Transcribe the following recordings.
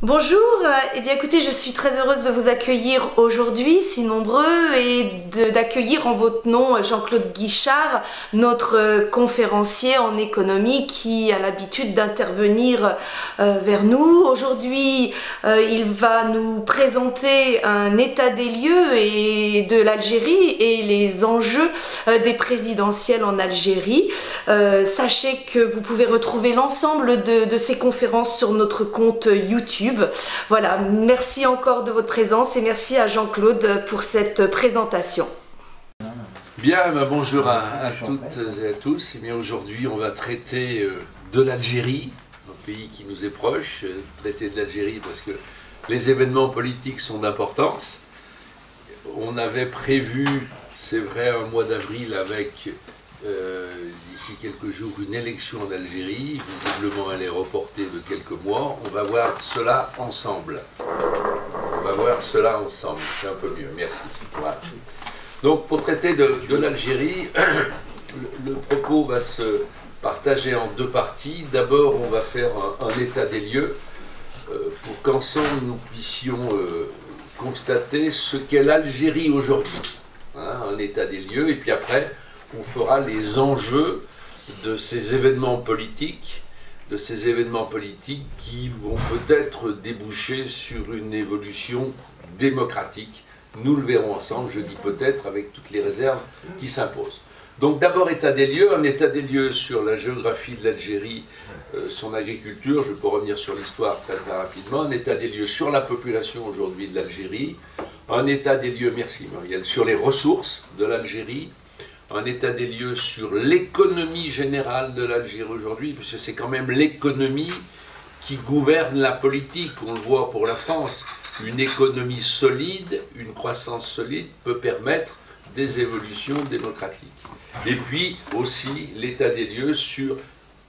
Bonjour, eh bien écoutez, je suis très heureuse de vous accueillir aujourd'hui, si nombreux, et d'accueillir en votre nom Jean-Claude Guichard, notre conférencier en économie qui a l'habitude d'intervenir vers nous. Aujourd'hui, il va nous présenter un état des lieux et de l'Algérie et les enjeux des présidentielles en Algérie. Sachez que vous pouvez retrouver l'ensemble de ces conférences sur notre compte YouTube. Voilà, merci encore de votre présence et merci à Jean-Claude pour cette présentation. Bien, bonjour à toutes et à tous. Et bien aujourd'hui, on va traiter de l'Algérie, un pays qui nous est proche, traiter de l'Algérie parce que les événements politiques sont d'importance. On avait prévu, c'est vrai, un mois d'avril avec d'ici quelques jours une élection en Algérie. Visiblement elle est reportée de quelques mois. On va voir cela ensemble. C'est un peu mieux, merci. Voilà. Donc pour traiter de l'Algérie, le propos va se partager en deux parties. D'abord on va faire un état des lieux pour qu'ensemble nous puissions constater ce qu'est l'Algérie aujourd'hui. Un état des lieux, et puis après on fera les enjeux de ces événements politiques, qui vont peut-être déboucher sur une évolution démocratique. Nous le verrons ensemble, je dis peut-être, avec toutes les réserves qui s'imposent. Donc d'abord état des lieux, un état des lieux sur la géographie de l'Algérie, son agriculture, je peux revenir sur l'histoire très rapidement, un état des lieux sur la population aujourd'hui de l'Algérie, un état des lieux, merci Muriel, sur les ressources de l'Algérie, un état des lieux sur l'économie générale de l'Algérie aujourd'hui, puisque c'est quand même l'économie qui gouverne la politique. On le voit pour la France, une économie solide, une croissance solide peut permettre des évolutions démocratiques. Et puis aussi l'état des lieux sur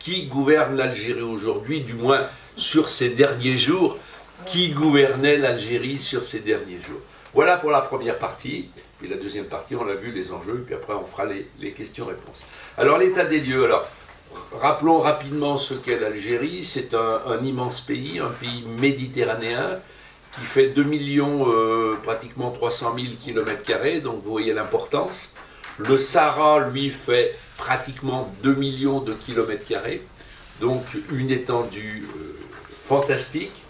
qui gouverne l'Algérie aujourd'hui, du moins sur ces derniers jours, qui gouvernait l'Algérie sur ces derniers jours. Voilà pour la première partie. Et la deuxième partie, on l'a vu, les enjeux, puis après on fera les questions-réponses. Alors l'état des lieux, alors rappelons rapidement ce qu'est l'Algérie. C'est un immense pays, un pays méditerranéen, qui fait 2 millions, pratiquement 300 000 km², donc vous voyez l'importance. Le Sahara, lui, fait pratiquement 2 millions de km², donc une étendue fantastique.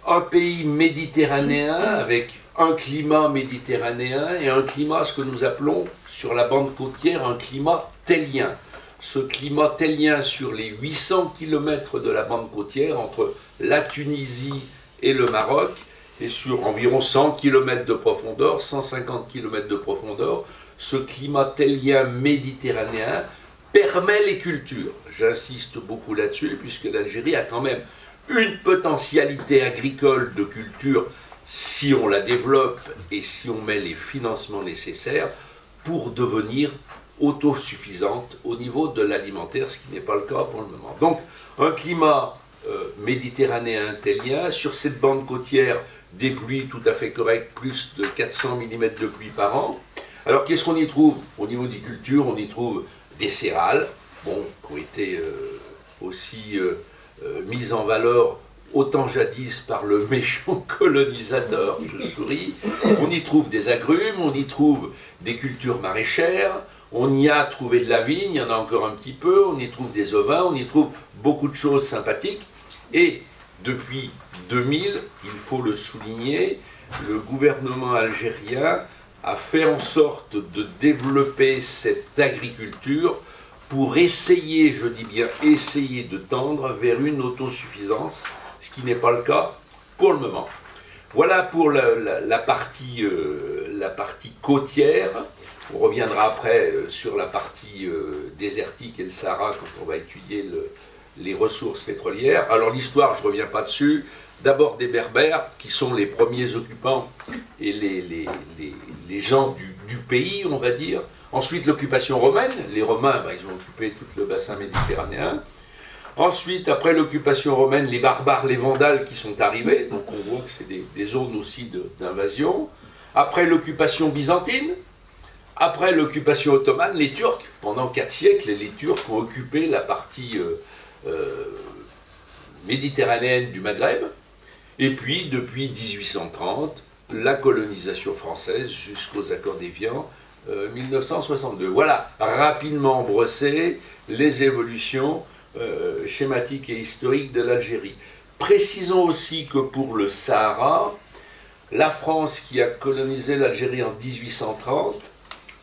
Un pays méditerranéen avec un climat méditerranéen et un climat, ce que nous appelons sur la bande côtière, un climat tellien. Ce climat tellien sur les 800 km de la bande côtière entre la Tunisie et le Maroc, et sur environ 100 km de profondeur, 150 km de profondeur, ce climat tellien méditerranéen permet les cultures. J'insiste beaucoup là-dessus, puisque l'Algérie a quand même une potentialité agricole de culture si on la développe et si on met les financements nécessaires pour devenir autosuffisante au niveau de l'alimentaire, ce qui n'est pas le cas pour le moment. Donc un climat méditerranéen tellien, sur cette bande côtière, des pluies tout à fait correctes, plus de 400 mm de pluie par an. Alors qu'est-ce qu'on y trouve? Au niveau des cultures, on y trouve des céréales, bon, qui ont été aussi mises en valeur autant jadis par le méchant colonisateur, je souris. On y trouve des agrumes, on y trouve des cultures maraîchères, on y a trouvé de la vigne, il y en a encore un petit peu, on y trouve des ovins, on y trouve beaucoup de choses sympathiques. Et depuis 2000, il faut le souligner, le gouvernement algérien a fait en sorte de développer cette agriculture pour essayer, je dis bien essayer, de tendre vers une autosuffisance, ce qui n'est pas le cas pour le moment. Voilà pour la partie côtière. On reviendra après sur la partie désertique et le Sahara quand on va étudier les ressources pétrolières. Alors l'histoire, je ne reviens pas dessus. D'abord des Berbères, qui sont les premiers occupants et les gens du pays, on va dire. Ensuite l'occupation romaine. Les Romains, ils ont occupé tout le bassin méditerranéen. Ensuite, après l'occupation romaine, les barbares, les Vandales qui sont arrivés, donc on voit que c'est des zones aussi d'invasion. Après l'occupation byzantine, après l'occupation ottomane, les Turcs, pendant 4 siècles, les Turcs ont occupé la partie méditerranéenne du Maghreb. Et puis, depuis 1830, la colonisation française jusqu'aux accords d'Évian, 1962. Voilà, rapidement brossé les évolutions schématiques et historiques de l'Algérie. Précisons aussi que pour le Sahara, la France qui a colonisé l'Algérie en 1830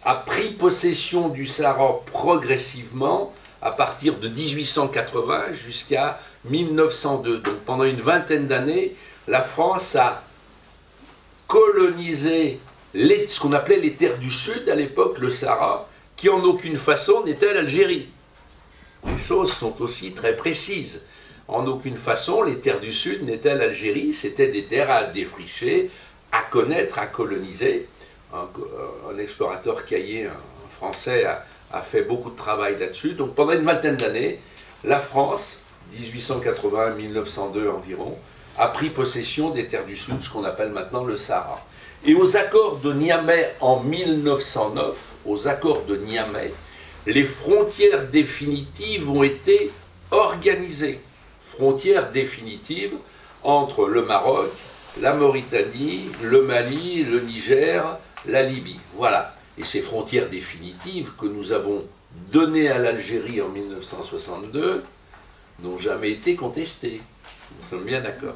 a pris possession du Sahara progressivement à partir de 1880 jusqu'à 1902. Donc pendant une vingtaine d'années, la France a colonisé ce qu'on appelait les terres du Sud à l'époque, le Sahara, qui en aucune façon n'était l'Algérie. Les choses sont aussi très précises. En aucune façon, les terres du Sud n'étaient l'Algérie, c'était des terres à défricher, à connaître, à coloniser. Un explorateur caillé, un Français, a fait beaucoup de travail là-dessus. Donc pendant une vingtaine d'années, la France, 1880-1902 environ, a pris possession des terres du Sud, ce qu'on appelle maintenant le Sahara. Et aux accords de Niamey en 1909, aux accords de Niamey, les frontières définitives ont été organisées. Frontières définitives entre le Maroc, la Mauritanie, le Mali, le Niger, la Libye. Voilà. Et ces frontières définitives que nous avons données à l'Algérie en 1962 n'ont jamais été contestées. Nous sommes bien d'accord.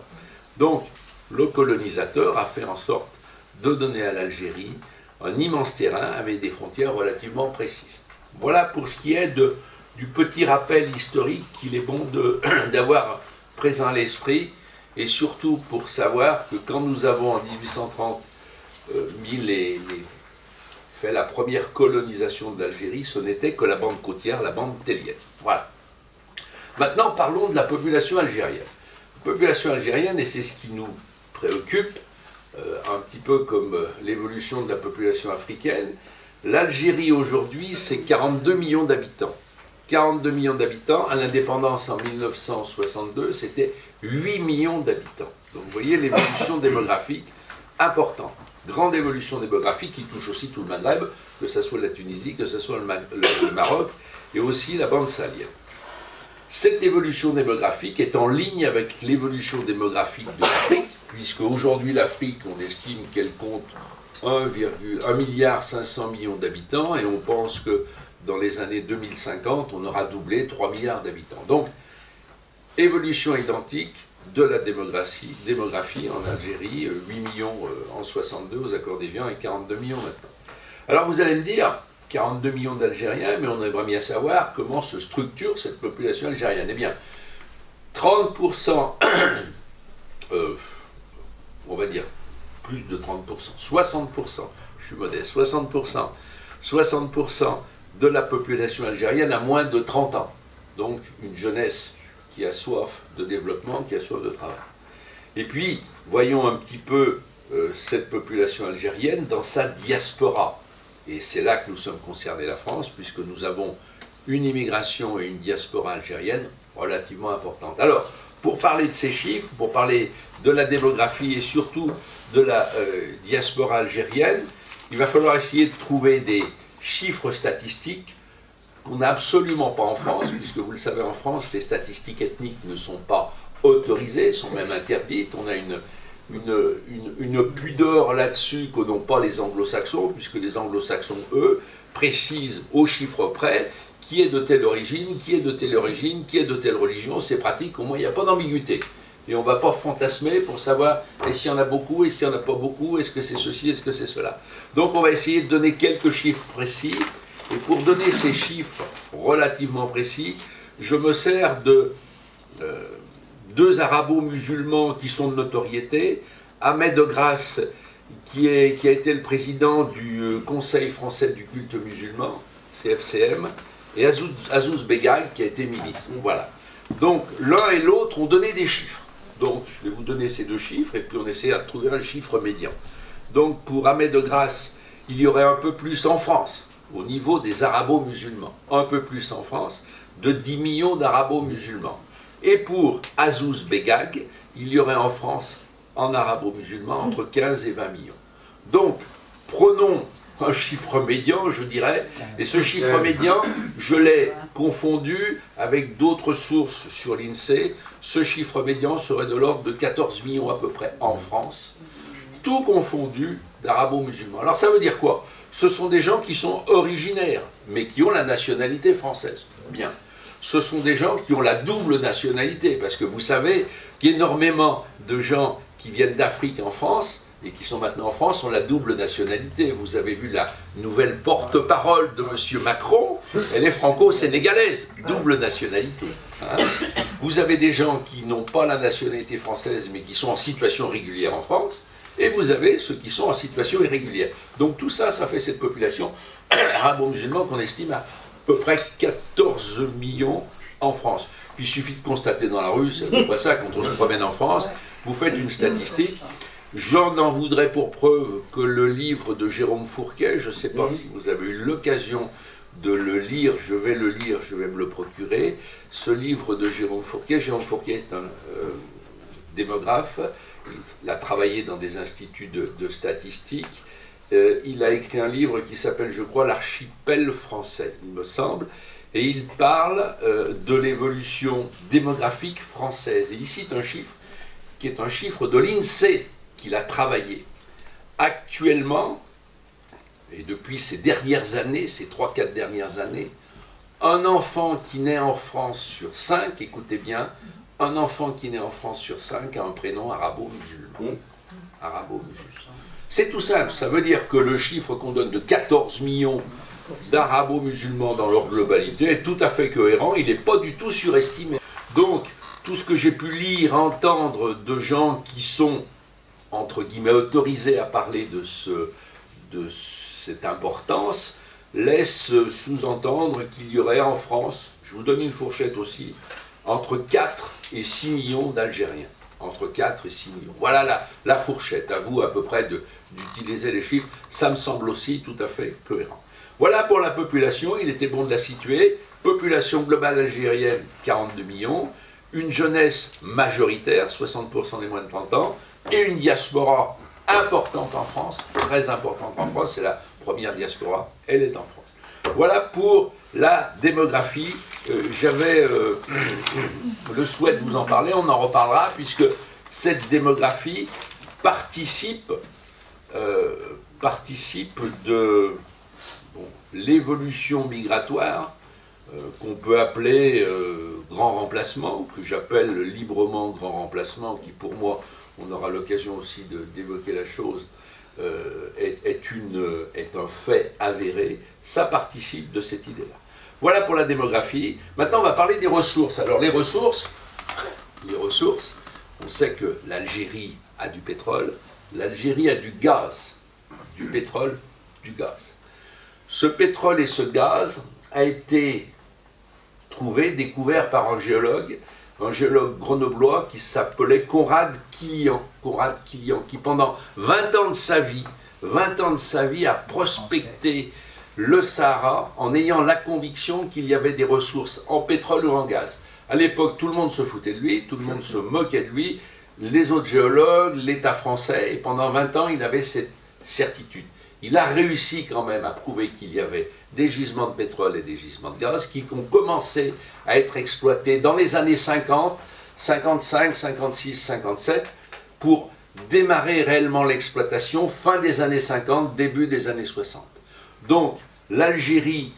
Donc, le colonisateur a fait en sorte de donner à l'Algérie un immense terrain avec des frontières relativement précises. Voilà pour ce qui est du petit rappel historique qu'il est bon d'avoir présent à l'esprit, et surtout pour savoir que quand nous avons en 1830 fait la première colonisation de l'Algérie, ce n'était que la bande côtière, la bande télienne. Voilà. Maintenant, parlons de la population algérienne. La population algérienne, et c'est ce qui nous préoccupe, un petit peu comme l'évolution de la population africaine, l'Algérie aujourd'hui, c'est 42 millions d'habitants. 42 millions d'habitants, à l'indépendance en 1962, c'était 8 millions d'habitants. Donc vous voyez l'évolution démographique importante. Grande évolution démographique qui touche aussi tout le Maghreb, que ce soit la Tunisie, que ce soit le Maroc, et aussi la bande sahélienne. Cette évolution démographique est en ligne avec l'évolution démographique de l'Afrique, puisque aujourd'hui l'Afrique, on estime qu'elle compte 1,5 milliard d'habitants, et on pense que dans les années 2050, on aura doublé 3 milliards d'habitants. Donc, évolution identique de la démographie en Algérie, 8 millions en 62 aux accords d'Évian et 42 millions maintenant. Alors vous allez me dire, 42 millions d'Algériens, mais on aimerait bien savoir comment se structure cette population algérienne. Eh bien, 30%, on va dire plus de 30%, 60%, je suis modeste, 60% de la population algérienne a moins de 30 ans. Donc une jeunesse qui a soif de développement, qui a soif de travail. Et puis, voyons un petit peu cette population algérienne dans sa diaspora. Et c'est là que nous sommes concernés, la France, puisque nous avons une immigration et une diaspora algérienne relativement importante. Alors, pour parler de ces chiffres, pour parler de la démographie et surtout de la diaspora algérienne, il va falloir essayer de trouver des chiffres statistiques qu'on n'a absolument pas en France, puisque vous le savez, en France, les statistiques ethniques ne sont pas autorisées, sont même interdites. On a une pudeur là-dessus que n'ont pas les anglo-saxons, puisque les anglo-saxons, eux, précisent au chiffre près qui est de telle origine, qui est de telle origine, qui est de telle religion. C'est pratique, au moins il n'y a pas d'ambiguïté. Et on ne va pas fantasmer pour savoir est-ce qu'il y en a beaucoup, est-ce qu'il n'y en a pas beaucoup, est-ce que c'est ceci, est-ce que c'est cela. Donc on va essayer de donner quelques chiffres précis. Et pour donner ces chiffres relativement précis, je me sers de deux arabo-musulmans qui sont de notoriété, Ahmed de Grasse, qui a été le président du Conseil français du culte musulman, CFCM, et Azouz Begag, qui a été ministre. Voilà. Donc l'un et l'autre ont donné des chiffres. Donc je vais vous donner ces deux chiffres, et puis on essaie de trouver un chiffre médian. Donc pour Ahmed de Grasse, il y aurait un peu plus en France, au niveau des arabo-musulmans, un peu plus en France, de 10 millions d'arabo-musulmans. Et pour Azouz Begag, il y aurait en France, en arabo-musulmans, entre 15 et 20 millions. Donc, prenons un chiffre médian, je dirais, et ce chiffre médian, je l'ai confondu avec d'autres sources sur l'INSEE. Ce chiffre médian serait de l'ordre de 14 millions à peu près en France, tout confondu d'arabo-musulmans. Alors ça veut dire quoi? Ce sont des gens qui sont originaires, mais qui ont la nationalité française. Bien. Ce sont des gens qui ont la double nationalité, parce que vous savez qu'énormément de gens qui viennent d'Afrique en France, et qui sont maintenant en France, ont la double nationalité. Vous avez vu la nouvelle porte-parole de M. Macron, elle est franco-sénégalaise, double nationalité. Hein. Vous avez des gens qui n'ont pas la nationalité française, mais qui sont en situation régulière en France, et vous avez ceux qui sont en situation irrégulière. Donc tout ça, ça fait cette population arabo-musulmane qu'on estime à peu près 14 millions en France. Puis il suffit de constater dans la rue, c'est à peu près ça, quand on se promène en France, vous faites une statistique. J'en en voudrais pour preuve que le livre de Jérôme Fourquet, je ne sais pas si vous avez eu l'occasion de le lire, je vais me le procurer. Ce livre de Jérôme Fourquet est un démographe, il a travaillé dans des instituts de statistiques, il a écrit un livre qui s'appelle, je crois, L'archipel français, il me semble, et il parle de l'évolution démographique française. Et il cite un chiffre qui est un chiffre de l'INSEE qu'il a travaillé. Actuellement, et depuis ces dernières années, ces 3-4 dernières années, un enfant qui naît en France sur 5, écoutez bien, un enfant qui naît en France sur 5 a un prénom arabo-musulman. Arabo-musulman. C'est tout simple, ça veut dire que le chiffre qu'on donne de 14 millions d'arabo-musulmans dans leur globalité est tout à fait cohérent, il n'est pas du tout surestimé. Donc, tout ce que j'ai pu lire, entendre de gens qui sont, entre guillemets, autorisés à parler de cette importance, laisse sous-entendre qu'il y aurait en France, je vous donne une fourchette aussi, entre 4 et 6 millions d'Algériens. Entre 4 et 6 millions. Voilà la fourchette. À vous à peu près d'utiliser les chiffres. Ça me semble aussi tout à fait cohérent. Voilà pour la population. Il était bon de la situer. Population globale algérienne, 42 millions. Une jeunesse majoritaire, 60% des moins de 30 ans. Et une diaspora importante en France. Très importante en France. C'est la première diaspora. Elle est en France. Voilà pour la démographie. J'avais le souhait de vous en parler, on en reparlera, puisque cette démographie participe de l'évolution migratoire qu'on peut appeler grand remplacement, que j'appelle librement grand remplacement, qui pour moi, on aura l'occasion aussi d'évoquer la chose, est un fait avéré. Ça participe de cette idée-là. Voilà pour la démographie. Maintenant, on va parler des ressources. Alors, les ressources, on sait que l'Algérie a du pétrole, l'Algérie a du gaz, du pétrole, du gaz. Ce pétrole et ce gaz a été découvert par un géologue grenoblois qui s'appelait Conrad Quillian, qui pendant 20 ans de sa vie a prospecté le Sahara en ayant la conviction qu'il y avait des ressources en pétrole ou en gaz. À l'époque, tout le monde se foutait de lui, tout le monde se moquait de lui, les autres géologues, l'État français, et pendant 20 ans, il avait cette certitude. Il a réussi quand même à prouver qu'il y avait des gisements de pétrole et des gisements de gaz qui ont commencé à être exploités dans les années 50, 55, 56, 57, pour démarrer réellement l'exploitation fin des années 50, début des années 60. Donc, l'Algérie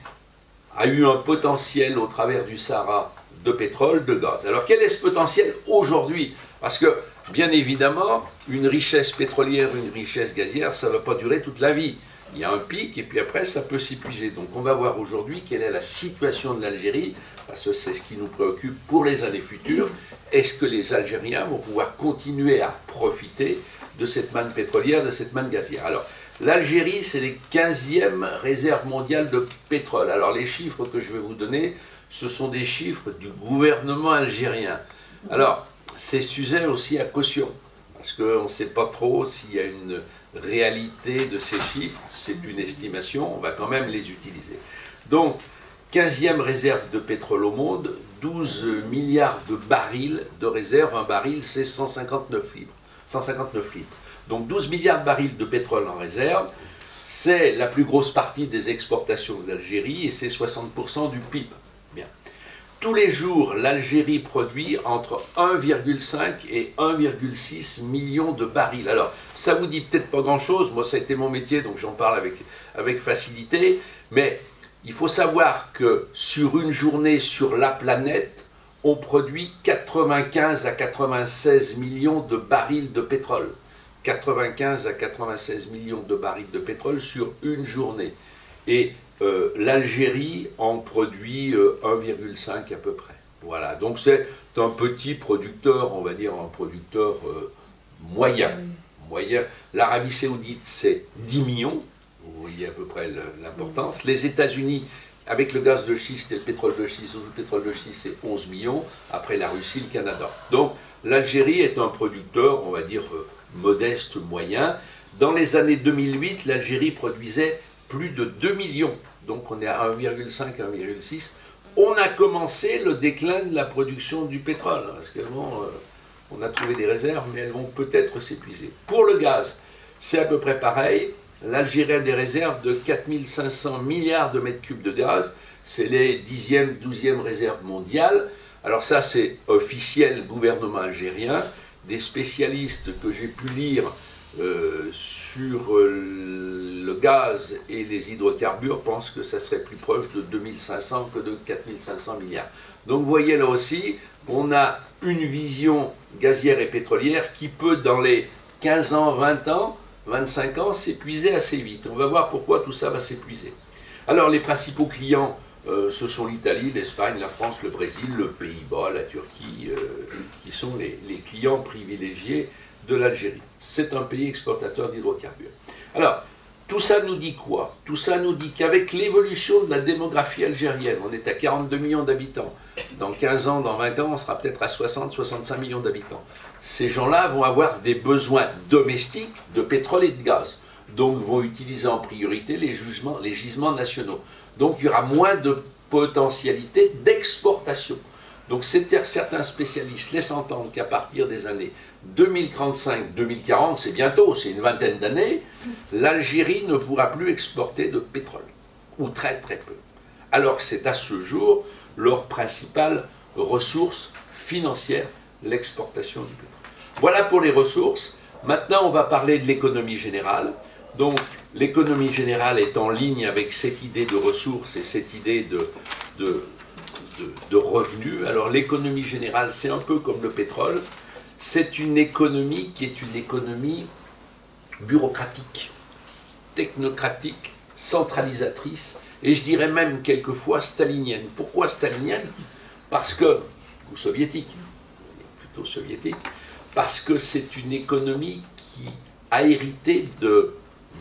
a eu un potentiel au travers du Sahara de pétrole, de gaz. Alors, quel est ce potentiel aujourd'hui? Parce que, bien évidemment, une richesse pétrolière, une richesse gazière, ça ne va pas durer toute la vie. Il y a un pic et puis après, ça peut s'épuiser. Donc, on va voir aujourd'hui quelle est la situation de l'Algérie, parce que c'est ce qui nous préoccupe pour les années futures. Est-ce que les Algériens vont pouvoir continuer à profiter de cette manne pétrolière, de cette manne gazière? Alors, l'Algérie, c'est les 15e réserves mondiales de pétrole. Alors, les chiffres que je vais vous donner, ce sont des chiffres du gouvernement algérien. Alors, c'est sujet aussi à caution, parce qu'on ne sait pas trop s'il y a une réalité de ces chiffres, c'est une estimation, on va quand même les utiliser. Donc, 15e réserve de pétrole au monde, 12 milliards de barils de réserve, un baril c'est 159 litres. Donc 12 milliards de barils de pétrole en réserve, c'est la plus grosse partie des exportations de l'Algérie et c'est 60% du PIB. Bien. Tous les jours, l'Algérie produit entre 1,5 et 1,6 million de barils. Alors, ça vous dit peut-être pas grand-chose, moi ça a été mon métier, donc j'en parle avec facilité, mais il faut savoir que sur une journée sur la planète, on produit 95 à 96 millions de barils de pétrole. 95 à 96 millions de barils de pétrole sur une journée. Et l'Algérie en produit 1,5 à peu près. Voilà, donc c'est un petit producteur, on va dire un producteur moyen. L'Arabie Saoudite, c'est 10 millions, vous voyez à peu près l'importance. Les États-Unis, avec le gaz de schiste et le pétrole de schiste, c'est 11 millions, après la Russie, le Canada. Donc l'Algérie est un producteur, on va dire, modeste, moyen. Dans les années 2008, l'Algérie produisait plus de 2 millions, donc on est à 1,5, 1,6. On a commencé le déclin de la production du pétrole, parce qu'on a trouvé des réserves, mais elles vont peut-être s'épuiser. Pour le gaz, c'est à peu près pareil. L'Algérie a des réserves de 4500 milliards de mètres cubes de gaz, c'est les 10e, 12e réserves mondiales. Alors ça, c'est officiel gouvernement algérien. Des spécialistes que j'ai pu lire sur le gaz et les hydrocarbures pensent que ça serait plus proche de 2500 que de 4500 milliards. Donc vous voyez là aussi, on a une vision gazière et pétrolière qui peut dans les 15 ans, 20 ans, 25 ans s'épuiser assez vite. On va voir pourquoi tout ça va s'épuiser. Alors les principaux clients, ce sont l'Italie, l'Espagne, la France, le Brésil, le Pays-Bas, la Turquie, qui sont les clients privilégiés de l'Algérie. C'est un pays exportateur d'hydrocarbures. Alors, tout ça nous dit quoi? Tout ça nous dit qu'avec l'évolution de la démographie algérienne, on est à 42 millions d'habitants. Dans 15 ans, dans 20 ans, on sera peut-être à 60, 65 millions d'habitants. Ces gens-là vont avoir des besoins domestiques de pétrole et de gaz. Donc vont utiliser en priorité les gisements nationaux. Donc il y aura moins de potentialité d'exportation. Donc certains spécialistes laissent entendre qu'à partir des années 2035-2040, c'est bientôt, c'est une vingtaine d'années, l'Algérie ne pourra plus exporter de pétrole, ou très très peu. Alors que c'est à ce jour leur principale ressource financière, l'exportation du pétrole. Voilà pour les ressources. Maintenant, on va parler de l'économie générale. Donc, l'économie générale est en ligne avec cette idée de ressources et cette idée de revenus. Alors, l'économie générale, c'est un peu comme le pétrole. C'est une économie qui est une économie bureaucratique, technocratique, centralisatrice, et je dirais même quelquefois stalinienne. Pourquoi stalinienne? Parce que, ou soviétique, plutôt soviétique, parce que c'est une économie qui a hérité de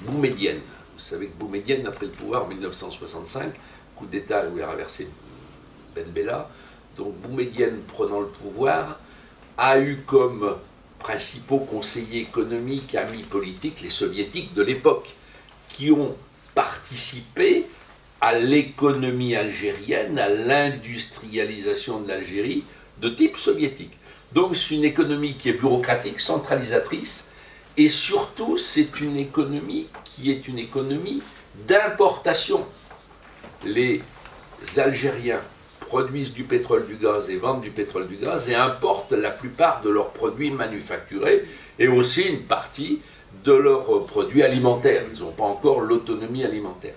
Boumedienne. Vous savez que Boumedienne a pris le pouvoir en 1965, coup d'État où il a renversé Ben Bella. Donc Boumedienne, prenant le pouvoir, a eu comme principaux conseillers économiques, amis politiques, les soviétiques de l'époque, qui ont participé à l'économie algérienne, à l'industrialisation de l'Algérie de type soviétique. Donc c'est une économie qui est bureaucratique, centralisatrice, et surtout c'est une économie qui est une économie d'importation. Les Algériens produisent du pétrole, du gaz et vendent du pétrole, du gaz et importent la plupart de leurs produits manufacturés et aussi une partie de leurs produits alimentaires. Ils n'ont pas encore l'autonomie alimentaire.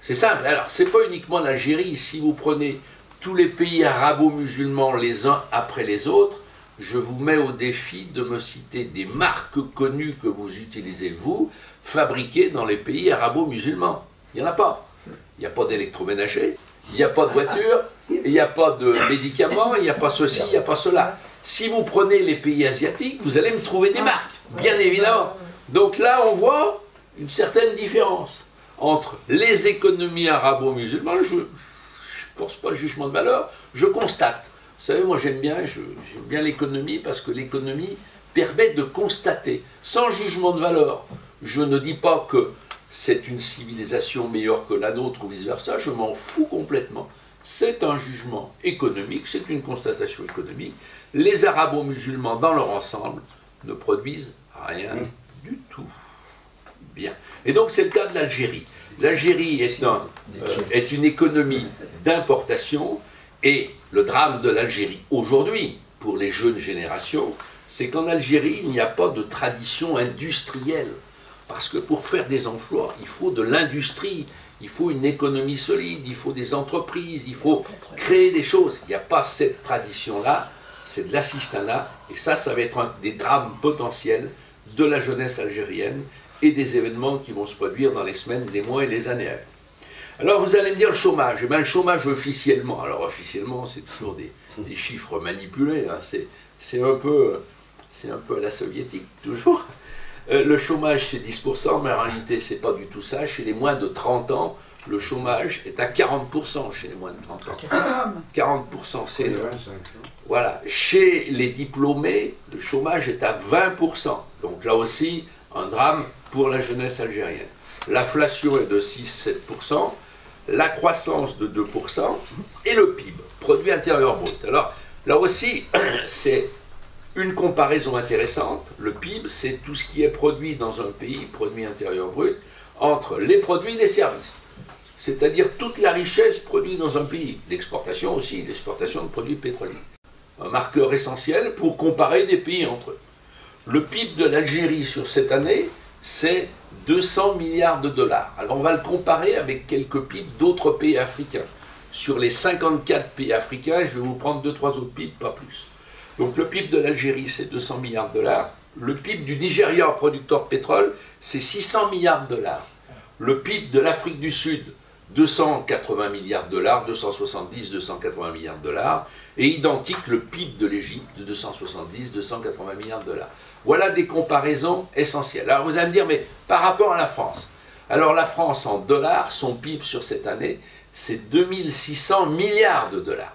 C'est simple. Alors, ce n'est pas uniquement l'Algérie. Si vous prenez tous les pays arabo-musulmans les uns après les autres, je vous mets au défi de me citer des marques connues que vous utilisez, vous, fabriquées dans les pays arabo-musulmans. Il n'y en a pas. Il n'y a pas d'électroménager, il n'y a pas de voiture, il n'y a pas de médicaments, il n'y a pas ceci, il n'y a pas cela. Si vous prenez les pays asiatiques, vous allez me trouver des marques, bien évidemment. Donc là, on voit une certaine différence entre les économies arabo-musulmanes. Je ne pense pas le jugement de valeur, je constate. Vous savez, moi j'aime bien l'économie parce que l'économie permet de constater, sans jugement de valeur. Je ne dis pas que c'est une civilisation meilleure que la nôtre ou vice-versa, je m'en fous complètement. C'est un jugement économique, c'est une constatation économique. Les arabo-musulmans, dans leur ensemble, ne produisent rien du tout. Bien. Et donc c'est le cas de l'Algérie. L'Algérie est une économie d'importation, et le drame de l'Algérie aujourd'hui, pour les jeunes générations, c'est qu'en Algérie, il n'y a pas de tradition industrielle. Parce que pour faire des emplois, il faut de l'industrie, il faut une économie solide, il faut des entreprises, il faut créer des choses. Il n'y a pas cette tradition-là, c'est de l'assistanat, et ça va être un des drames potentiels de la jeunesse algérienne et des événements qui vont se produire dans les semaines, les mois et les années à venir. Alors vous allez me dire le chômage. Eh bien, le chômage officiellement, alors officiellement c'est toujours des chiffres manipulés, hein. C'est un peu à la soviétique toujours. Le chômage c'est 10%, mais en réalité c'est pas du tout ça. Chez les moins de 30 ans, le chômage est à 40% chez les moins de 30 ans. 40%, c'est énorme. Voilà. Chez les diplômés, le chômage est à 20%. Donc là aussi, un drame pour la jeunesse algérienne. L'inflation est de 6-7%, la croissance de 2%, et le PIB, produit intérieur brut. Alors là aussi, c'est une comparaison intéressante. Le PIB, c'est tout ce qui est produit dans un pays, produit intérieur brut, entre les produits et les services. C'est-à-dire toute la richesse produite dans un pays. L'exportation aussi, l'exportation de produits pétroliers. Un marqueur essentiel pour comparer des pays entre eux. Le PIB de l'Algérie sur cette année, c'est 200 milliards de dollars. Alors on va le comparer avec quelques PIB d'autres pays africains. Sur les 54 pays africains, je vais vous prendre 2-3 autres PIB, pas plus. Donc le PIB de l'Algérie, c'est 200 milliards de dollars. Le PIB du Nigeria, producteur de pétrole, c'est 600 milliards de dollars. Le PIB de l'Afrique du Sud, 280 milliards de dollars, 270, 280 milliards de dollars, et identique le PIB de l'Égypte de 270, 280 milliards de dollars. Voilà des comparaisons essentielles. Alors vous allez me dire, mais par rapport à la France, alors la France en dollars, son PIB sur cette année, c'est 2600 milliards de dollars.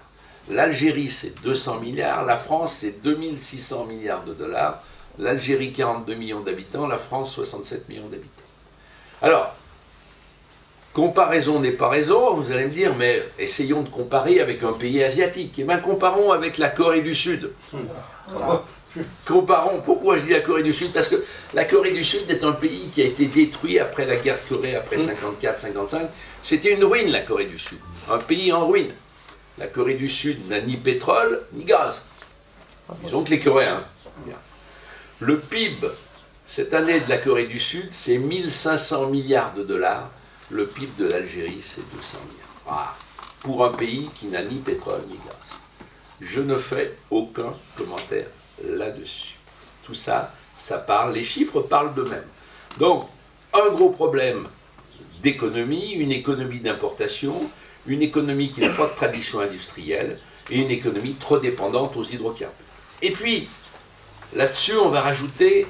L'Algérie, c'est 200 milliards, la France, c'est 2600 milliards de dollars, l'Algérie, 42 millions d'habitants, la France, 67 millions d'habitants. Alors, comparaison n'est pas raison, vous allez me dire, mais essayons de comparer avec un pays asiatique. Eh bien, comparons avec la Corée du Sud. Comparons, pourquoi je dis la Corée du Sud? Parce que la Corée du Sud est un pays qui a été détruit après la guerre de Corée, après 54-55. C'était une ruine, la Corée du Sud. Un pays en ruine. La Corée du Sud n'a ni pétrole, ni gaz. Disons que les Coréens. Bien. Le PIB, cette année de la Corée du Sud, c'est 1500 milliards de dollars. Le PIB de l'Algérie, c'est 200 milliards. Ah, pour un pays qui n'a ni pétrole ni gaz. Je ne fais aucun commentaire là-dessus. Tout ça, ça parle, les chiffres parlent d'eux-mêmes. Donc, un gros problème d'économie, une économie d'importation, une économie qui n'a pas de tradition industrielle et une économie trop dépendante aux hydrocarbures. Et puis, là-dessus, on va rajouter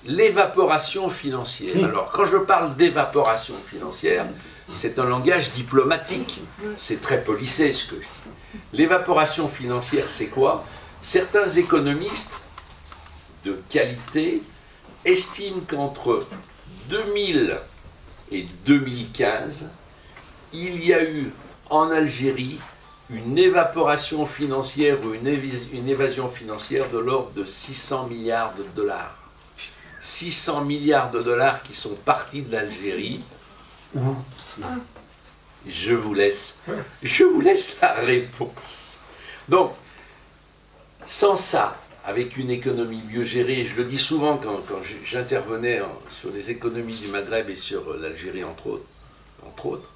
l'évaporation financière. Alors, quand je parle d'évaporation financière, c'est un langage diplomatique. C'est très policé ce que je dis. L'évaporation financière, c'est quoi? Certains économistes de qualité estiment qu'entre 2000 et 2015, il y a eu en Algérie une évaporation financière ou une évasion financière de l'ordre de 600 milliards de dollars. 600 milliards de dollars qui sont partis de l'Algérie. Je vous laisse la réponse. Donc, sans ça, avec une économie mieux gérée, je le dis souvent quand j'intervenais sur les économies du Maghreb et sur l'Algérie entre autres,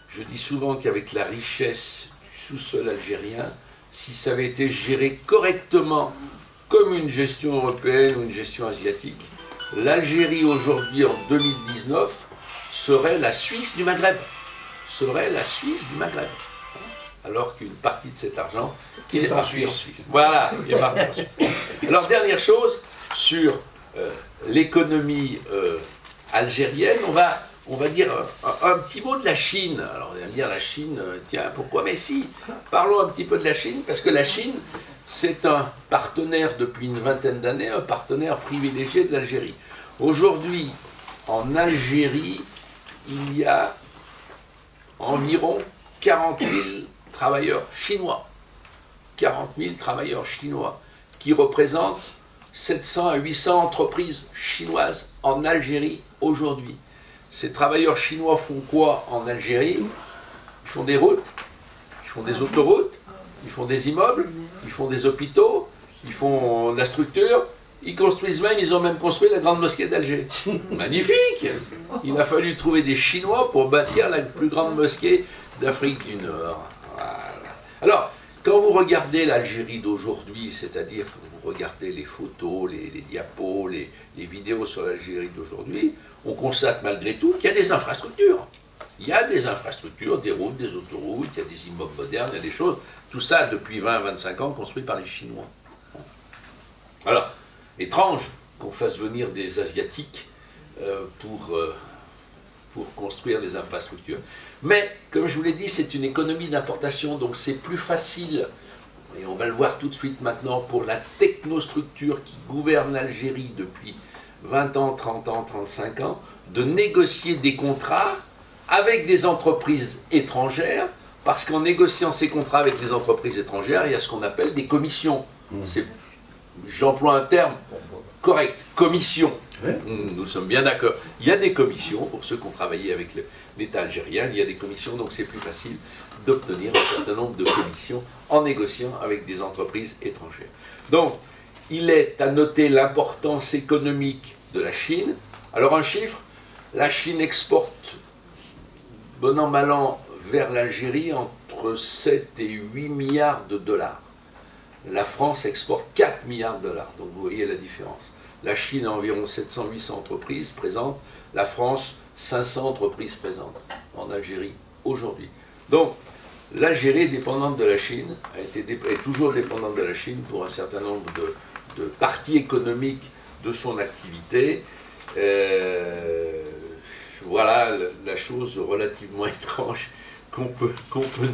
je dis souvent qu'avec la richesse du sous-sol algérien, si ça avait été géré correctement, comme une gestion européenne ou une gestion asiatique, l'Algérie aujourd'hui, en 2019, serait la Suisse du Maghreb. Serait la Suisse du Maghreb. Alors qu'une partie de cet argent, il est parti en Suisse. Voilà, il est parti en Suisse. Alors, dernière chose, sur l'économie algérienne, on va dire un petit mot de la Chine. Alors, on va dire la Chine, tiens, pourquoi? Mais si, parlons un petit peu de la Chine, parce que la Chine, c'est un partenaire depuis une vingtaine d'années, un partenaire privilégié de l'Algérie. Aujourd'hui, en Algérie, il y a environ 40 000 travailleurs chinois. 40 000 travailleurs chinois, qui représentent 700 à 800 entreprises chinoises en Algérie aujourd'hui. Ces travailleurs chinois font quoi en Algérie? Ils font des routes, ils font des autoroutes, ils font des immeubles, ils font des hôpitaux, ils font de la structure, ils construisent même, ils ont même construit la grande mosquée d'Alger. Magnifique! Il a fallu trouver des Chinois pour bâtir la plus grande mosquée d'Afrique du Nord. Voilà. Alors, quand vous regardez l'Algérie d'aujourd'hui, c'est-à-dire quand vous regardez les photos, les diapos, les vidéos sur l'Algérie d'aujourd'hui, on constate malgré tout qu'il y a des infrastructures. Il y a des infrastructures, des routes, des autoroutes, il y a des immeubles modernes, il y a des choses. Tout ça depuis 20-25 ans construit par les Chinois. Alors, étrange qu'on fasse venir des Asiatiques pour construire des infrastructures. Mais, comme je vous l'ai dit, c'est une économie d'importation, donc c'est plus facile, et on va le voir tout de suite maintenant, pour la technostructure qui gouverne l'Algérie depuis 20 ans, 30 ans, 35 ans, de négocier des contrats avec des entreprises étrangères, parce qu'en négociant ces contrats avec des entreprises étrangères, il y a ce qu'on appelle des commissions. J'emploie un terme correct, commission. Nous sommes bien d'accord. Il y a des commissions, pour ceux qui ont travaillé avec l'État algérien, il y a des commissions, donc c'est plus facile d'obtenir un certain nombre de commissions en négociant avec des entreprises étrangères. Donc, il est à noter l'importance économique de la Chine. Alors un chiffre, la Chine exporte, bon an mal an, vers l'Algérie entre 7 et 8 milliards de dollars. La France exporte 4 milliards de dollars, donc vous voyez la différence. La Chine a environ 700-800 entreprises présentes, la France 500 entreprises présentes en Algérie aujourd'hui. Donc l'Algérie est dépendante de la Chine, est toujours dépendante de la Chine pour un certain nombre de parties économiques de son activité. Voilà la chose relativement étrange qu'on peut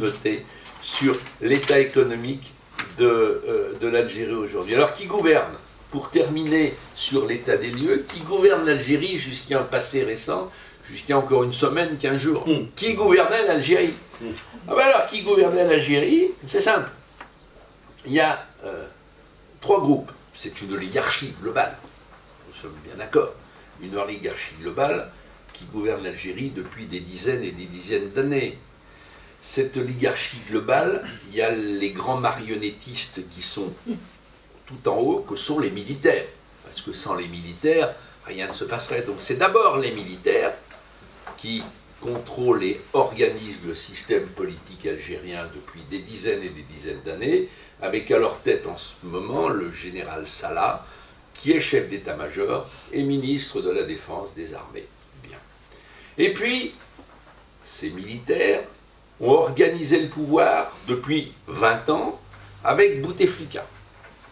noter sur l'état économique de l'Algérie aujourd'hui. Alors qui gouverne? Pour terminer sur l'état des lieux, qui gouverne l'Algérie jusqu'à un passé récent, jusqu'à encore une semaine, 15 jours? Qui gouvernait l'Algérie? Ah ben alors, qui gouvernait l'Algérie? C'est simple. Il y a 3 groupes. C'est une oligarchie globale. Nous sommes bien d'accord. Une oligarchie globale qui gouverne l'Algérie depuis des dizaines et des dizaines d'années. Cette oligarchie globale, il y a les grands marionnettistes qui sont tout en haut, que sont les militaires. Parce que sans les militaires, rien ne se passerait. Donc c'est d'abord les militaires qui contrôlent et organisent le système politique algérien depuis des dizaines et des dizaines d'années, avec à leur tête en ce moment le général Salah, qui est chef d'état-major et ministre de la Défense des armées. Bien. Et puis, ces militaires ont organisé le pouvoir depuis 20 ans avec Bouteflika.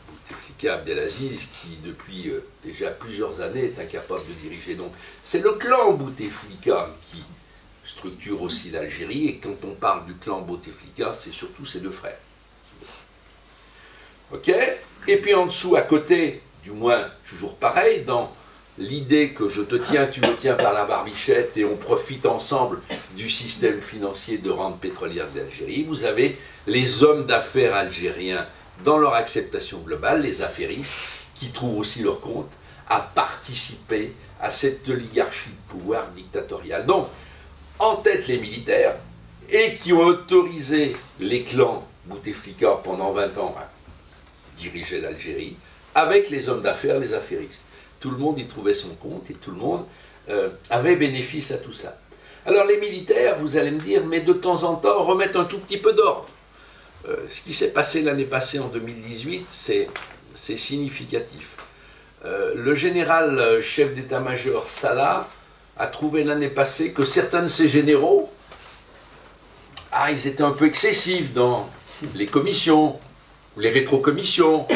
Bouteflika Abdelaziz, qui depuis déjà plusieurs années est incapable de diriger. Donc, c'est le clan Bouteflika qui structure aussi l'Algérie, et quand on parle du clan Bouteflika, c'est surtout ses 2 frères. Ok? Et puis en dessous, à côté, du moins toujours pareil, dans l'idée que je te tiens, tu me tiens par la barbichette et on profite ensemble du système financier de rente pétrolière d'Algérie, vous avez les hommes d'affaires algériens dans leur acceptation globale, les affairistes, qui trouvent aussi leur compte à participer à cette oligarchie de pouvoir dictatoriale. Donc, en tête les militaires, et qui ont autorisé les clans Bouteflika pendant 20 ans à diriger l'Algérie, avec les hommes d'affaires, les affairistes. Tout le monde y trouvait son compte et tout le monde avait bénéfice à tout ça. Alors les militaires, vous allez me dire, mais de temps en temps, remettent un tout petit peu d'ordre. Ce qui s'est passé l'année passée en 2018, c'est significatif. Le général chef d'état-major Salah a trouvé l'année passée que certains de ses généraux, ils étaient un peu excessifs dans les commissions, les rétrocommissions,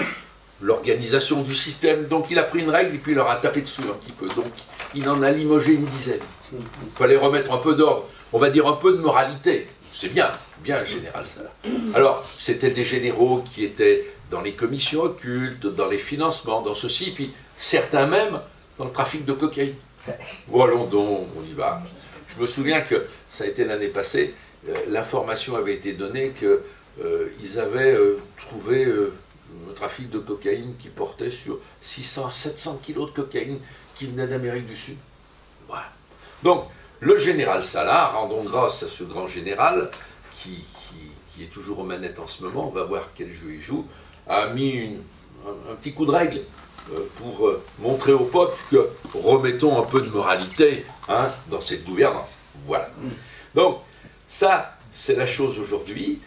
l'organisation du système. Donc il a pris une règle et puis il leur a tapé dessus un petit peu. Donc il en a limogé une dizaine. Il fallait remettre un peu d'ordre, on va dire un peu de moralité. C'est bien, bien le général Salah. Alors, c'était des généraux qui étaient dans les commissions occultes, dans les financements, dans ceci, puis certains même dans le trafic de cocaïne. Bon, allons donc, on y va. Je me souviens que ça a été l'année passée, l'information avait été donnée qu'ils avaient trouvé trafic de cocaïne qui portait sur 600, 700 kilos de cocaïne qui venait d'Amérique du Sud. Voilà. Donc, le général Salah, rendons grâce à ce grand général qui est toujours aux manettes en ce moment, on va voir quel jeu il joue, a mis un petit coup de règle pour montrer au peuple que remettons un peu de moralité dans cette gouvernance. Voilà. Donc, ça, c'est la chose aujourd'hui.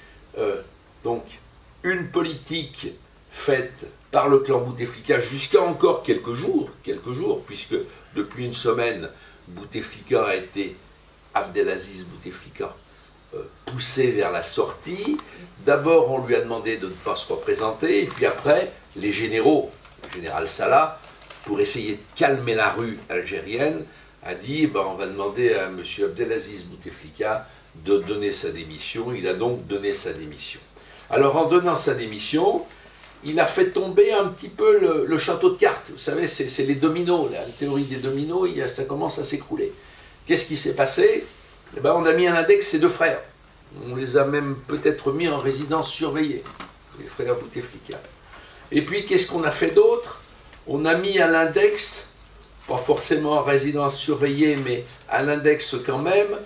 Donc, une politique faite par le clan Bouteflika jusqu'à encore quelques jours, puisque depuis une semaine, Bouteflika a été, Abdelaziz Bouteflika, poussé vers la sortie. D'abord, on lui a demandé de ne pas se représenter, et puis après, les généraux, le général Salah, pour essayer de calmer la rue algérienne, a dit on va demander à M. Abdelaziz Bouteflika de donner sa démission. Il a donc donné sa démission. Alors, en donnant sa démission, il a fait tomber un petit peu le château de cartes. Vous savez, c'est les dominos, la théorie des dominos, ça commence à s'écrouler. Qu'est-ce qui s'est passé? On a mis un index, ces deux frères. On les a même peut-être mis en résidence surveillée, les frères Bouteflika. Et puis, qu'est-ce qu'on a fait d'autre? On a mis à l'index, pas forcément en résidence surveillée, mais à l'index quand même,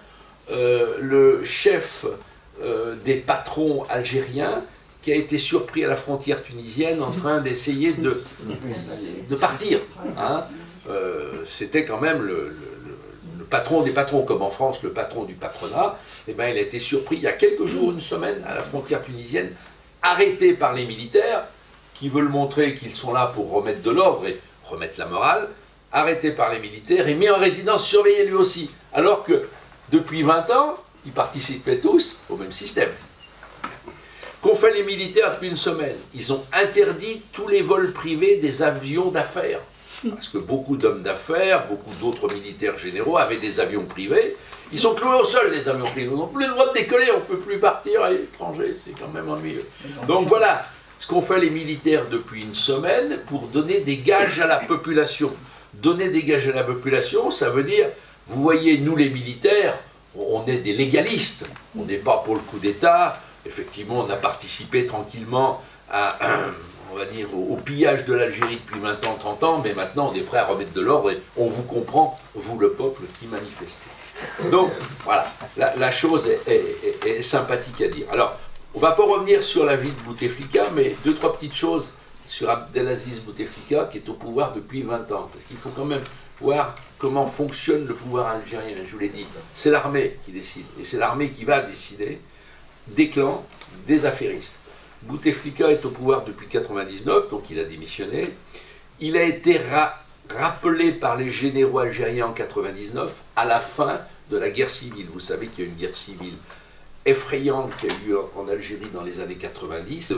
le chef des patrons algériens qui a été surpris à la frontière tunisienne en train d'essayer de partir. C'était quand même le patron des patrons, comme en France, le patron du patronat. Il a été surpris il y a quelques jours, une semaine, à la frontière tunisienne, arrêté par les militaires, qui veulent montrer qu'ils sont là pour remettre de l'ordre et remettre la morale, arrêté par les militaires et mis en résidence surveillée lui aussi, alors que depuis 20 ans, ils participaient tous au même système. Qu'ont fait les militaires depuis une semaine? Ils ont interdit tous les vols privés des avions d'affaires. Parce que beaucoup d'hommes d'affaires, beaucoup d'autres militaires généraux avaient des avions privés. Ils sont cloués au sol, les avions privés. Ils n'ont plus le droit de décoller, on ne peut plus partir à l'étranger, c'est quand même ennuyeux. Donc voilà ce qu'ont fait les militaires depuis une semaine pour donner des gages à la population. Donner des gages à la population, ça veut dire, vous voyez, nous les militaires, on est des légalistes. On n'est pas pour le coup d'État. Effectivement, on a participé tranquillement à, on va dire, au pillage de l'Algérie depuis 20 ans, 30 ans, mais maintenant on est prêt à remettre de l'ordre et on vous comprend, vous le peuple qui manifestez. Donc, voilà, la chose est sympathique à dire. Alors, on ne va pas revenir sur la vie de Bouteflika, mais deux, trois petites choses sur Abdelaziz Bouteflika, qui est au pouvoir depuis 20 ans. Parce qu'il faut quand même voir comment fonctionne le pouvoir algérien. Je vous l'ai dit, c'est l'armée qui décide, et c'est l'armée qui va décider des clans, des affairistes. Bouteflika est au pouvoir depuis 1999, donc il a démissionné. Il a été rappelé par les généraux algériens en 1999, à la fin de la guerre civile. Vous savez qu'il y a eu une guerre civile effrayante qui a eu en Algérie dans les années 90.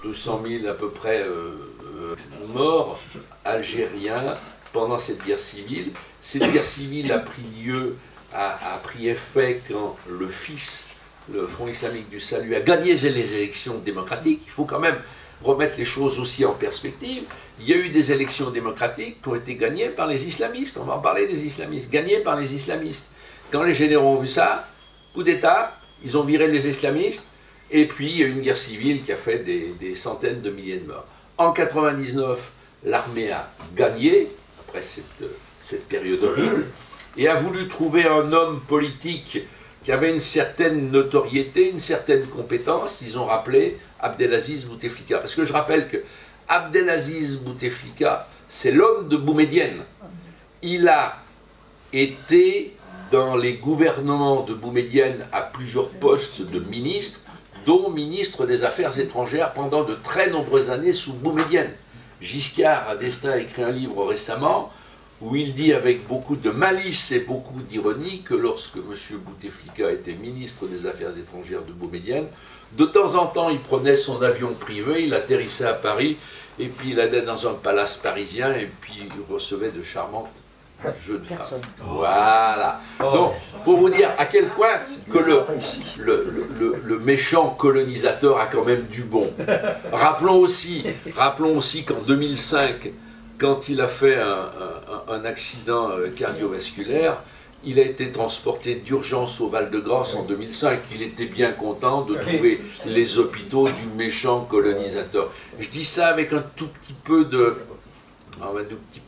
200 000 à peu près morts algériens pendant cette guerre civile. Cette guerre civile a pris effet quand le FIS, le Front islamique du salut, a gagné les élections démocratiques. Il faut quand même remettre les choses aussi en perspective. Il y a eu des élections démocratiques qui ont été gagnées par les islamistes. On va en parler des islamistes. Gagnées par les islamistes. Quand les généraux ont vu ça, coup d'État, ils ont viré les islamistes. Et puis, il y a eu une guerre civile qui a fait des centaines de milliers de morts. En 1999, l'armée a gagné, après cette période horrible, et a voulu trouver un homme politique qui avait une certaine notoriété, une certaine compétence. Ils ont rappelé Abdelaziz Bouteflika. Parce que je rappelle que Abdelaziz Bouteflika, c'est l'homme de Boumedienne. Il a été dans les gouvernements de Boumedienne à plusieurs postes de ministres, dont ministre des Affaires étrangères pendant de très nombreuses années sous Boumedienne. Giscard d'Estaing a écrit un livre récemment où il dit avec beaucoup de malice et beaucoup d'ironie que lorsque M. Bouteflika était ministre des Affaires étrangères de Boumedienne, de temps en temps il prenait son avion privé, il atterrissait à Paris, et puis il allait dans un palace parisien, et puis il recevait de charmantes jeunes femmes. Voilà. Donc, pour vous dire à quel point que le méchant colonisateur a quand même du bon. Rappelons aussi qu'en 2005, quand il a fait un accident cardiovasculaire, il a été transporté d'urgence au Val-de-Grâce en 2005. Il était bien content de trouver les hôpitaux du méchant colonisateur. Je dis ça avec un tout petit peu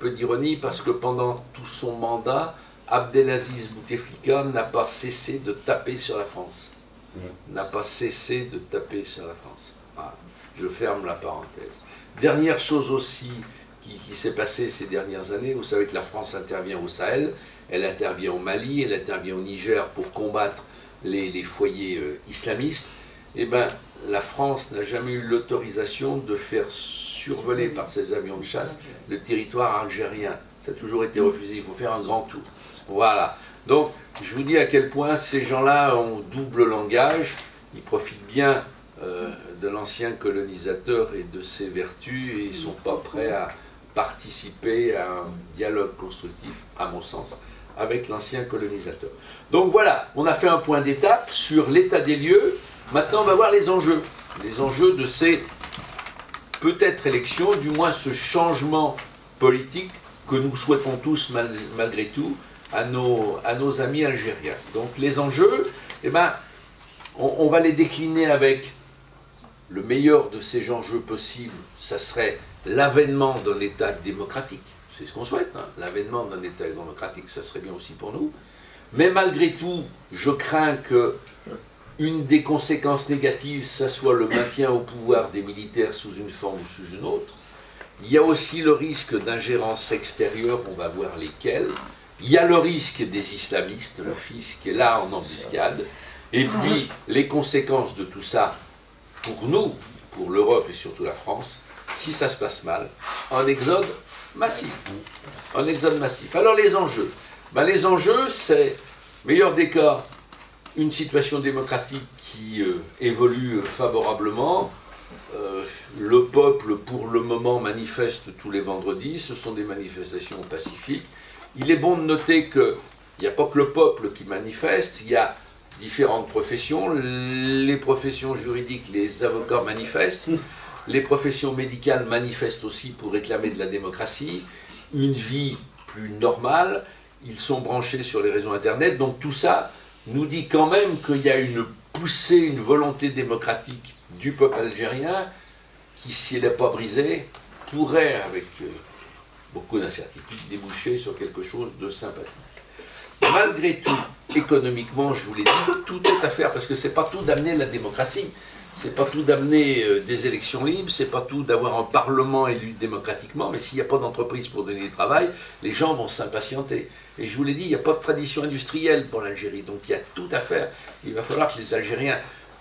d'ironie parce que pendant tout son mandat, Abdelaziz Bouteflika n'a pas cessé de taper sur la France. N'a pas cessé de taper sur la France. Voilà. Je ferme la parenthèse. Dernière chose aussi qui s'est passée ces dernières années, vous savez que la France intervient au Sahel, elle intervient au Mali, elle intervient au Niger pour combattre les foyers islamistes. Eh bien, la France n'a jamais eu l'autorisation de faire survoler par ses avions de chasse le territoire algérien. Ça a toujours été refusé, il faut faire un grand tour. Voilà. Donc, je vous dis à quel point ces gens-là ont double langage, ils profitent bien de l'ancien colonisateur et de ses vertus, et ils ne sont pas prêts à participer à un dialogue constructif, à mon sens, avec l'ancien colonisateur. Donc voilà, on a fait un point d'étape sur l'état des lieux. Maintenant, on va voir les enjeux de ces peut-être élections, du moins ce changement politique que nous souhaitons tous malgré tout à nos amis algériens. Donc les enjeux, eh ben, on va les décliner avec le meilleur de ces enjeux possibles, ça serait l'avènement d'un État démocratique. C'est ce qu'on souhaite, hein. L'avènement d'un État démocratique, ça serait bien aussi pour nous. Mais malgré tout, je crains que une des conséquences négatives, ça soit le maintien au pouvoir des militaires sous une forme ou sous une autre. Il y a aussi le risque d'ingérence extérieure, on va voir lesquelles. Il y a le risque des islamistes, le fisc est là en embuscade. Et puis, les conséquences de tout ça, pour nous, pour l'Europe et surtout la France, si ça se passe mal, un exode massif. Un exode massif. Alors les enjeux. Ben, les enjeux, c'est, meilleur des cas, une situation démocratique qui évolue favorablement. Le peuple, pour le moment, manifeste tous les vendredis. Ce sont des manifestations pacifiques. Il est bon de noter qu'il n'y a pas que le peuple qui manifeste, il y a différentes professions. Les professions juridiques, les avocats manifestent. Les professions médicales manifestent aussi pour réclamer de la démocratie, une vie plus normale. Ils sont branchés sur les réseaux Internet. Donc tout ça nous dit quand même qu'il y a une poussée, une volonté démocratique du peuple algérien qui, si elle n'est pas brisée, pourrait, avec beaucoup d'incertitude, déboucher sur quelque chose de sympathique. Malgré tout, économiquement, je vous l'ai dit, tout est à faire, parce que c'est pas tout d'amener la démocratie, c'est pas tout d'amener des élections libres, c'est pas tout d'avoir un parlement élu démocratiquement, mais s'il n'y a pas d'entreprise pour donner du travail, les gens vont s'impatienter. Et je vous l'ai dit, il n'y a pas de tradition industrielle pour l'Algérie, donc il y a tout à faire. Il va falloir que les Algériens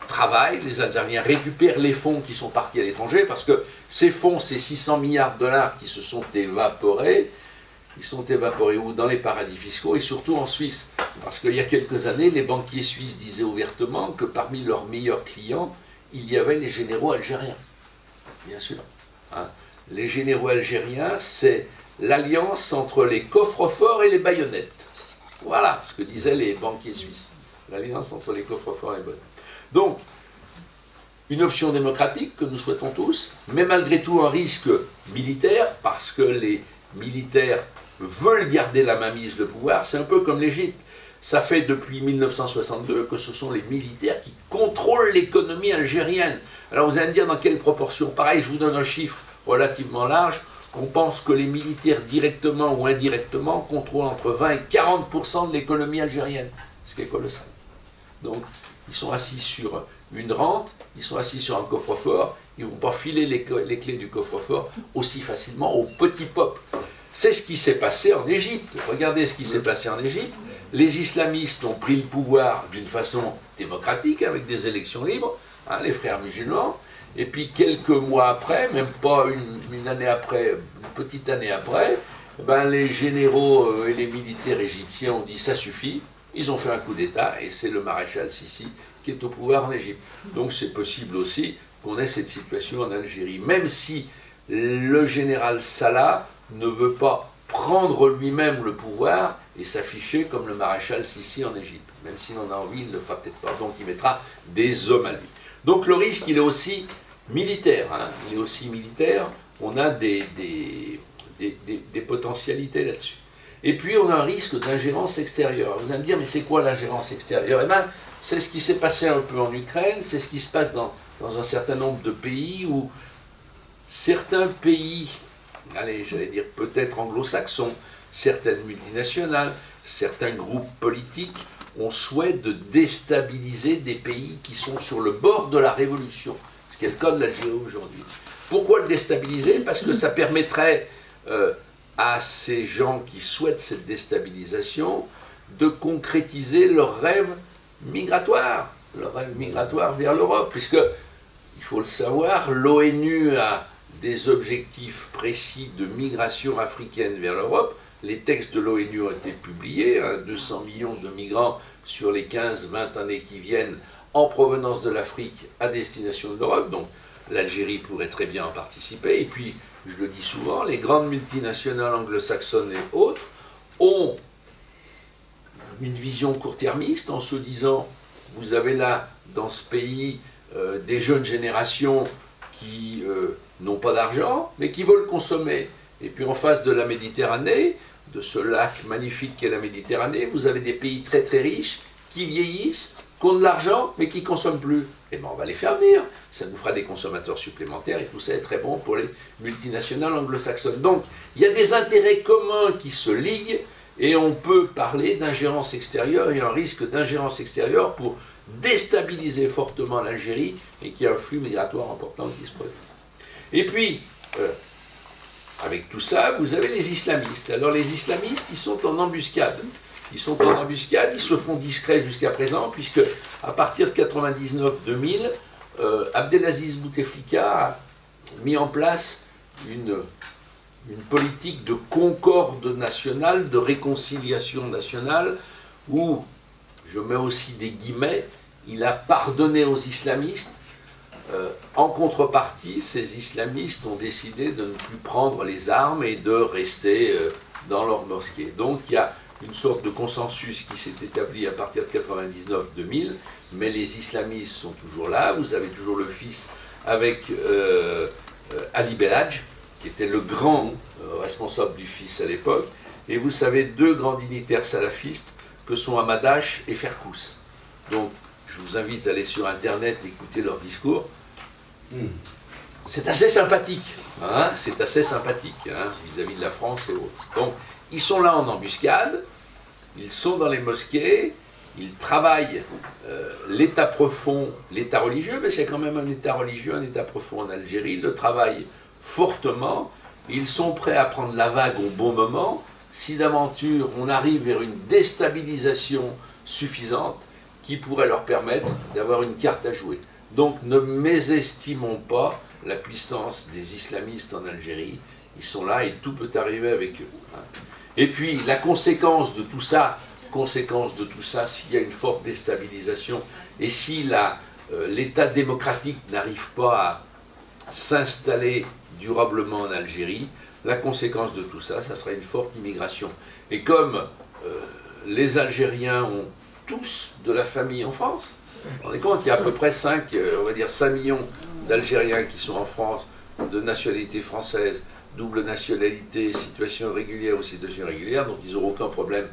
travaillent, les Algériens récupèrent les fonds qui sont partis à l'étranger, parce que ces fonds, ces 600 milliards de dollars qui se sont évaporés, ils sont évaporés où? Dans les paradis fiscaux et surtout en Suisse. Parce qu'il y a quelques années, les banquiers suisses disaient ouvertement que parmi leurs meilleurs clients, il y avait les généraux algériens. Bien sûr. Hein. Les généraux algériens, c'est l'alliance entre les coffres-forts et les baïonnettes. Voilà ce que disaient les banquiers suisses. L'alliance entre les coffres-forts et les baïonnettes. Donc, une option démocratique que nous souhaitons tous, mais malgré tout un risque militaire, parce que les militaires veulent garder la mainmise de pouvoir. C'est un peu comme l'Égypte. Ça fait depuis 1962 que ce sont les militaires qui contrôlent l'économie algérienne. Alors vous allez me dire dans quelle proportion? Pareil, je vous donne un chiffre relativement large. On pense que les militaires, directement ou indirectement, contrôlent entre 20 et 40% de l'économie algérienne, ce qui est colossal. Donc, ils sont assis sur une rente, ils sont assis sur un coffre-fort, ils ne vont pas filer les clés du coffre-fort aussi facilement au petit peuple. C'est ce qui s'est passé en Égypte. Regardez ce qui s'est passé en Égypte. Les islamistes ont pris le pouvoir d'une façon démocratique, avec des élections libres, hein, les frères musulmans, et puis quelques mois après, même pas une année après, une petite année après, ben, les généraux et les militaires égyptiens ont dit ça suffit, ils ont fait un coup d'État, et c'est le maréchal Sissi qui est au pouvoir en Égypte. Donc c'est possible aussi qu'on ait cette situation en Algérie, même si le général Salah ne veut pas prendre lui-même le pouvoir et s'afficher comme le maréchal Sissi en Égypte. Même s'il en a envie, il ne le fera peut-être pas. Donc il mettra des hommes à lui. Donc le risque, il est aussi militaire. Hein. Il est aussi militaire. On a des potentialités là-dessus. Et puis on a un risque d'ingérence extérieure. Vous allez me dire, mais c'est quoi l'ingérence extérieure? Eh bien, c'est ce qui s'est passé un peu en Ukraine, c'est ce qui se passe dans un certain nombre de pays où certains pays, allez, j'allais dire peut-être anglo-saxons, certaines multinationales, certains groupes politiques ont souhait de déstabiliser des pays qui sont sur le bord de la révolution, ce qui est le cas de l'Algérie aujourd'hui. Pourquoi le déstabiliser? Parce que ça permettrait à ces gens qui souhaitent cette déstabilisation de concrétiser leur rêve migratoire vers l'Europe, puisque, il faut le savoir, l'ONU a des objectifs précis de migration africaine vers l'Europe. Les textes de l'ONU ont été publiés, 200 millions de migrants sur les 15-20 années qui viennent en provenance de l'Afrique à destination de l'Europe, donc l'Algérie pourrait très bien en participer. Et puis, je le dis souvent, les grandes multinationales anglo-saxonnes et autres ont une vision court-termiste en se disant, vous avez là, dans ce pays, des jeunes générations qui n'ont pas d'argent, mais qui veulent consommer. Et puis en face de la Méditerranée, de ce lac magnifique qu'est la Méditerranée, vous avez des pays très très riches qui vieillissent, qui ont de l'argent, mais qui ne consomment plus. Eh bien, on va les faire venir. Ça nous fera des consommateurs supplémentaires et tout ça est très bon pour les multinationales anglo-saxonnes. Donc, il y a des intérêts communs qui se liguent et on peut parler d'ingérence extérieure et un risque d'ingérence extérieure pour déstabiliser fortement l'Algérie et qu'il y ait un flux migratoire important qui se produise. Et puis, avec tout ça, vous avez les islamistes. Alors les islamistes, ils sont en embuscade. Ils sont en embuscade, ils se font discrets jusqu'à présent, puisque à partir de 99-2000, Abdelaziz Bouteflika a mis en place une politique de concorde nationale, de réconciliation nationale, où, je mets aussi des guillemets, il a pardonné aux islamistes. En contrepartie, ces islamistes ont décidé de ne plus prendre les armes et de rester dans leur mosquée. Donc il y a une sorte de consensus qui s'est établi à partir de 99-2000, mais les islamistes sont toujours là. Vous avez toujours le fils avec Ali Belhadj, qui était le grand responsable du fils à l'époque, et vous savez deux grands dignitaires salafistes que sont Hamadash et Ferkous. Donc je vous invite à aller sur internet et écouter leurs discours. C'est assez sympathique, hein, c'est assez sympathique vis-à-vis de la France et autres. Donc, ils sont là en embuscade, ils sont dans les mosquées, ils travaillent l'État profond, l'État religieux, mais c'est quand même un État religieux, un État profond en Algérie, ils le travaillent fortement, ils sont prêts à prendre la vague au bon moment, si d'aventure on arrive vers une déstabilisation suffisante qui pourrait leur permettre d'avoir une carte à jouer. Donc ne mésestimons pas la puissance des islamistes en Algérie. Ils sont là et tout peut arriver avec eux. Et puis la conséquence de tout ça, s'il y a une forte déstabilisation et si l'État démocratique n'arrive pas à s'installer durablement en Algérie, la conséquence de tout ça, ça sera une forte immigration. Et comme les Algériens ont tous de la famille en France, on est compte qu'il y a à peu près 5 millions d'Algériens qui sont en France, de nationalité française, double nationalité, situation régulière ou situation irrégulière, donc ils n'auront aucun problème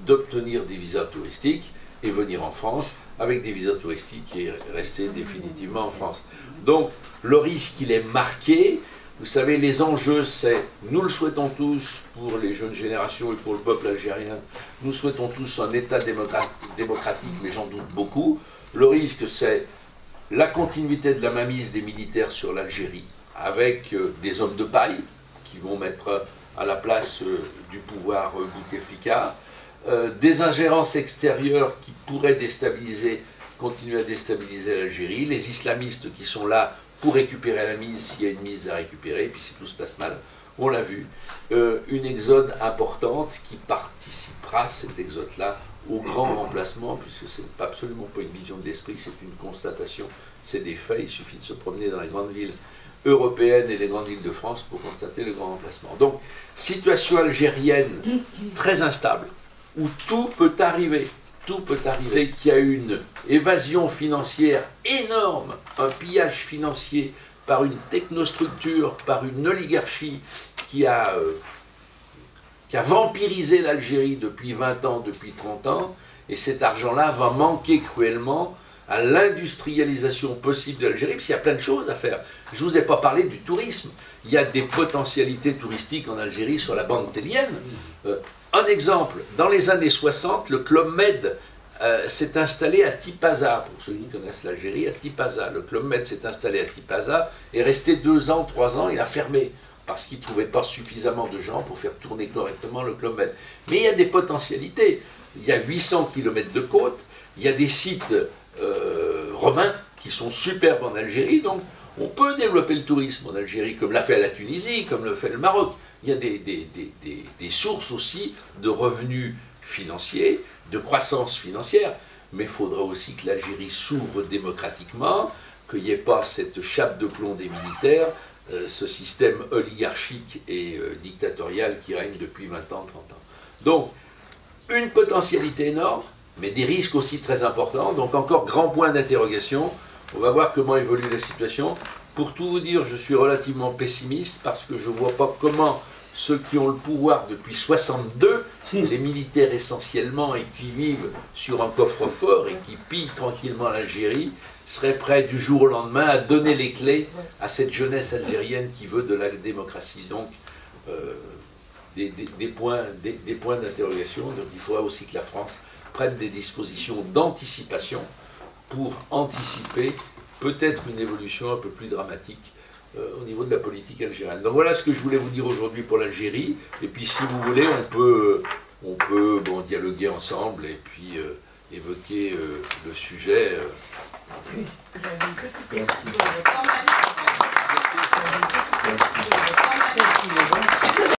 d'obtenir des visas touristiques et venir en France avec des visas touristiques et rester définitivement en France. Donc le risque, il est marqué. Vous savez, les enjeux, c'est, nous le souhaitons tous pour les jeunes générations et pour le peuple algérien, nous souhaitons tous un État démocratique, mais j'en doute beaucoup. Le risque, c'est la continuité de la mainmise des militaires sur l'Algérie, avec des hommes de paille qui vont mettre à la place du pouvoir Bouteflika, des ingérences extérieures qui pourraient continuer à déstabiliser l'Algérie, les islamistes qui sont là pour récupérer la mise s'il y a une mise à récupérer, et puis si tout se passe mal, on l'a vu, une exode importante qui participera, cet exode-là, au grand remplacement, puisque ce n'est absolument pas une vision de l'esprit, c'est une constatation, c'est des faits, il suffit de se promener dans les grandes villes européennes et les grandes villes de France pour constater le grand remplacement. Donc, situation algérienne très instable, où tout peut arriver. C'est qu'il y a une évasion financière énorme, un pillage financier par une technostructure, par une oligarchie qui a qui a vampirisé l'Algérie depuis 20 ans, depuis 30 ans, et cet argent-là va manquer cruellement à l'industrialisation possible de l'Algérie, parce qu'il y a plein de choses à faire. Je ne vous ai pas parlé du tourisme. Il y a des potentialités touristiques en Algérie sur la bande thélienne. Un exemple, dans les années 60, le Club Med s'est installé à Tipaza. Pour ceux qui connaissent l'Algérie, à Tipaza. Le Club Med s'est installé à Tipaza et resté 2 ans, 3 ans, il a fermé parce qu'il ne trouvait pas suffisamment de gens pour faire tourner correctement le Club Med. Mais il y a des potentialités. Il y a 800 km de côte, il y a des sites romains qui sont superbes en Algérie, donc on peut développer le tourisme en Algérie, comme l'a fait la Tunisie, comme le fait le Maroc. Il y a des sources aussi de revenus financiers, de croissance financière, mais il faudra aussi que l'Algérie s'ouvre démocratiquement, qu'il n'y ait pas cette chape de plomb des militaires, ce système oligarchique et dictatorial qui règne depuis 20 ans, 30 ans. Donc, une potentialité énorme, mais des risques aussi très importants, donc encore grand point d'interrogation. On va voir comment évolue la situation. Pour tout vous dire, je suis relativement pessimiste parce que je ne vois pas comment ceux qui ont le pouvoir depuis 62, les militaires essentiellement, et qui vivent sur un coffre-fort et qui pillent tranquillement l'Algérie, seraient prêts du jour au lendemain à donner les clés à cette jeunesse algérienne qui veut de la démocratie. Donc, des points d'interrogation. Donc il faudra aussi que la France prenne des dispositions d'anticipation pour anticiper peut-être une évolution un peu plus dramatique au niveau de la politique algérienne. Donc voilà ce que je voulais vous dire aujourd'hui pour l'Algérie. Et puis si vous voulez, on peut dialoguer ensemble et puis évoquer le sujet. Oui, j'avais une petite question.